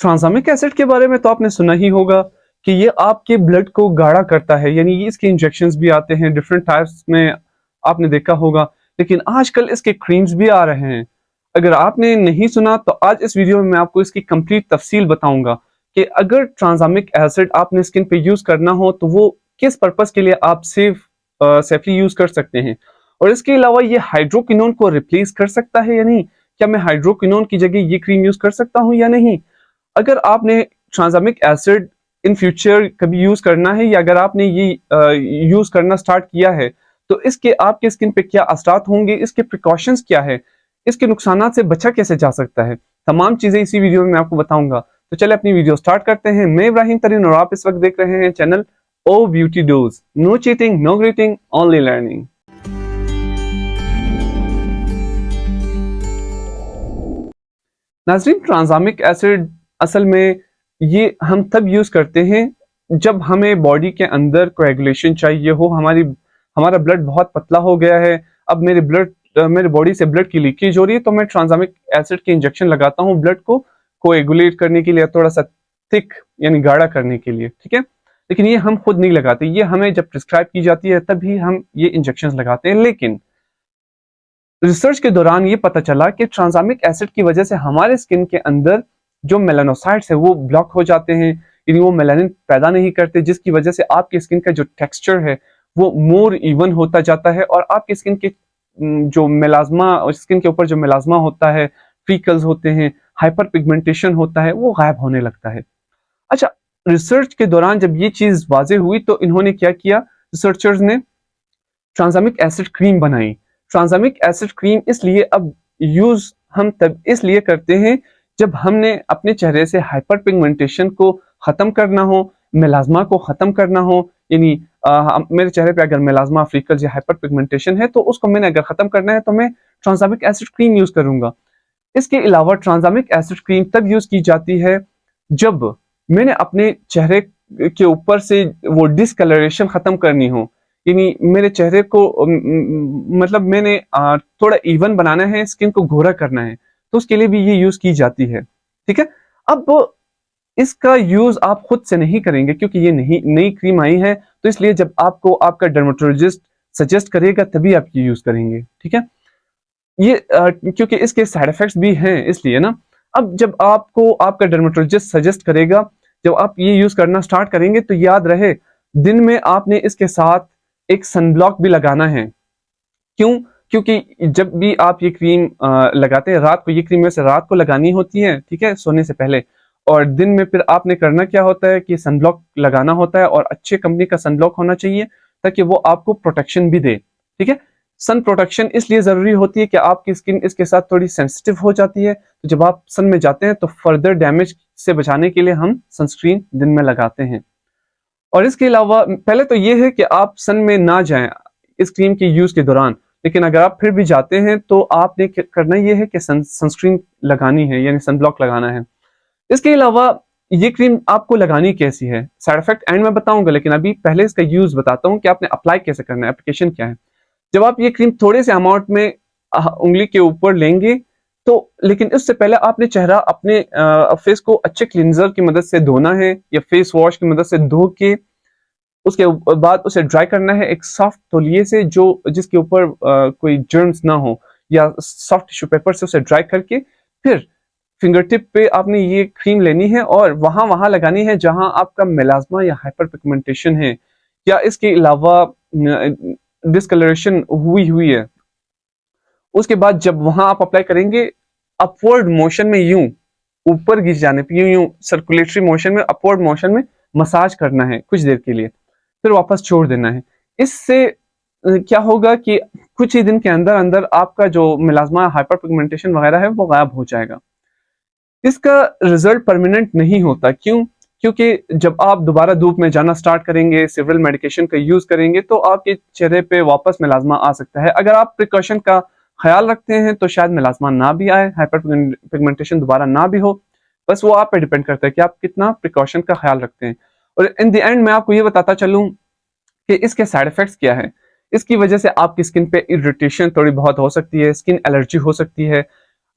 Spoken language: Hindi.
ट्रांसामिक एसिड के बारे में तो आपने सुना ही होगा कि ये आपके ब्लड को गाढ़ा करता है, यानी इसके इंजेक्शंस भी आते हैं डिफरेंट टाइप्स में, आपने देखा होगा। लेकिन आजकल इसके क्रीम्स भी आ रहे हैं। अगर आपने नहीं सुना तो आज इस वीडियो में मैं आपको इसकी कंप्लीट तफसील बताऊंगा कि अगर ट्रांसामिक एसिड आपने स्किन पे यूज करना हो तो वो किस पर्पस के लिए आप सेफली यूज कर सकते हैं। और इसके अलावा ये हाइड्रोक्विनोन को रिप्लेस कर सकता है या नहीं, क्या मैं हाइड्रोक्विनोन की जगह ये क्रीम यूज कर सकता हूँ या नहीं। अगर आपने ट्रांसामिक एसिड इन फ्यूचर कभी यूज करना है या अगर आपने ये यूज करना स्टार्ट किया है तो इसके आपके स्किन पे क्या असरात होंगे, इसके प्रिकॉशंस क्या है, इसके नुकसानात से बचा कैसे जा सकता है, तमाम चीजें इसी वीडियो में मैं आपको बताऊंगा। तो चले अपनी वीडियो स्टार्ट करते हैं। मैं इब्राहिम तरीन और आप इस वक्त देख रहे हैं channel o beauty dose. No cheating, no greeting, only learning. नाज़रीन, ट्रांसामिक एसिड असल में ये हम तब यूज करते हैं जब हमें बॉडी के अंदर कोएगुलेशन चाहिए हो, हमारा ब्लड बहुत पतला हो गया है, अब मेरे बॉडी से ब्लड की लीकेज हो रही है, तो मैं ट्रांसामिक एसिड के इंजेक्शन लगाता हूँ ब्लड को कोएगुलेट करने के लिए, थोड़ा सा थिक यानी गाढ़ा करने के लिए, ठीक है। लेकिन ये हम खुद नहीं लगाते, ये हमें जब प्रिस्क्राइब की जाती है तभी हम ये इंजेक्शन लगाते हैं। लेकिन रिसर्च के दौरान ये पता चला कि ट्रांसामिक एसिड की वजह से हमारे स्किन के अंदर जो मेलानोसाइट्स है वो ब्लॉक हो जाते हैं, यानी वो मेलानिन पैदा नहीं करते, जिसकी वजह से आपकी स्किन का जो टेक्सचर है वो मोर इवन होता जाता है और आपकी स्किन के जो मेलाज्मा, स्किन के ऊपर जो मेलाज्मा होता है, फ्रीकल्स होते हैं, हाइपर पिगमेंटेशन होता है, वो गायब होने लगता है। अच्छा, रिसर्च के दौरान जब ये चीज वाजे हुई तो इन्होंने क्या किया, रिसर्चर्स ने ट्रांसामिक एसिड क्रीम बनाई। ट्रांसामिक एसिड क्रीम इसलिए अब यूज हम तब इसलिए करते हैं जब हमने अपने चेहरे से हाइपर पिगमेंटेशन को खत्म करना हो, मेलाज्मा को खत्म करना हो, यानी मेरे चेहरे पे अगर मेलाज्मा, फ्रीकल्स या हाइपर पिगमेंटेशन है तो उसको मैंने अगर खत्म करना है तो मैं ट्रांसामिक एसिड क्रीम यूज करूंगा। इसके अलावा ट्रांसामिक एसिड क्रीम तब यूज की जाती है जब मैंने अपने चेहरे के ऊपर से वो डिसकलरेशन खत्म करनी हो, यानी मेरे चेहरे को मतलब मैंने थोड़ा इवन बनाना है, स्किन को गोरा करना है, तो उसके लिए भी ये यूज की जाती है, ठीक है। अब इसका यूज आप खुद से नहीं करेंगे क्योंकि ये नई क्रीम आई है, तो इसलिए जब आपको आपका डर्मेटोलॉजिस्ट सजेस्ट करेगा तभी आप ये यूज करेंगे, ठीक है। ये क्योंकि इसके साइड इफेक्ट्स भी हैं इसलिए ना। अब जब आपको आपका डर्मेटोलॉजिस्ट सजेस्ट करेगा, जब आप ये यूज करना स्टार्ट करेंगे तो याद रहे दिन में आपने इसके साथ एक सनब्लॉक भी लगाना है। क्यों? क्योंकि जब भी आप ये क्रीम लगाते हैं, रात को ये क्रीम वैसे रात को लगानी होती है, ठीक है, सोने से पहले, और दिन में फिर आपने करना क्या होता है कि सनब्लॉक लगाना होता है, और अच्छे कंपनी का सनब्लॉक होना चाहिए ताकि वो आपको प्रोटेक्शन भी दे, ठीक है। सन प्रोटेक्शन इसलिए जरूरी होती है कि आपकी स्किन इसके साथ थोड़ी सेंसिटिव हो जाती है, तो जब आप सन में जाते हैं तो फर्दर डैमेज से बचाने के लिए हम सनस्क्रीन दिन में लगाते हैं। और इसके अलावा पहले तो ये है कि आप सन में ना जाएं इस क्रीम के यूज के दौरान, लेकिन अगर आप फिर भी जाते हैं तो आपने करना ये है कि सनस्क्रीन लगानी है, यानी सनब्लॉक लगाना है। इसके अलावा ये क्रीम आपको लगानी कैसी है, साइड इफेक्ट एंड में बताऊंगा, लेकिन अभी पहले इसका यूज बताता हूँ कि आपने अप्लाई कैसे करना है, एप्लीकेशन क्या है। जब आप ये क्रीम थोड़े से अमाउंट में उंगली के ऊपर लेंगे तो, लेकिन उससे पहले आपने चेहरा अपने फेस को अच्छे क्लींजर की मदद से धोना है या फेस वॉश की मदद से धो के उसके बाद उसे ड्राई करना है एक सॉफ्ट तौलिए से, जो जिसके ऊपर कोई जर्म्स ना हो, या सॉफ्ट टिश्यू पेपर से उसे ड्राई करके फिर फिंगर टिप पे आपने ये क्रीम लेनी है और वहां लगानी है जहां आपका मेलाज्मा या हाइपर पिगमेंटेशन है, या इसके अलावा डिस्कलरेशन हुई है। उसके बाद जब वहां आप अप्लाई करेंगे, अपवर्ड मोशन में यूं ऊपर गिर जाने पे यूं सर्कुलेटरी मोशन में, अपवर्ड मोशन में मसाज करना है कुछ देर के लिए, फिर वापस छोड़ देना है। इससे क्या होगा कि कुछ ही दिन के अंदर अंदर आपका जो मेलाज्मा, हाइपर पिगमेंटेशन वगैरह है वो गायब हो जाएगा। इसका रिजल्ट परमानेंट नहीं होता। क्यों? क्योंकि जब आप दोबारा धूप में जाना स्टार्ट करेंगे, सिविल मेडिकेशन का यूज करेंगे, तो आपके चेहरे पे वापस मेलाज्मा आ सकता है। अगर आप प्रिकॉशन का ख्याल रखते हैं तो शायद मेलाज्मा ना भी आए, हाइपर पिगमेंटेशन दोबारा ना भी हो, बस वो आप पे डिपेंड करता है कि आप कितना प्रिकॉशन का ख्याल रखते हैं। और इन द एंड मैं आपको ये बताता चलूं कि इसके साइड इफेक्ट्स क्या है। इसकी वजह से आपकी स्किन पे इरिटेशन थोड़ी बहुत हो सकती है, स्किन एलर्जी हो सकती है,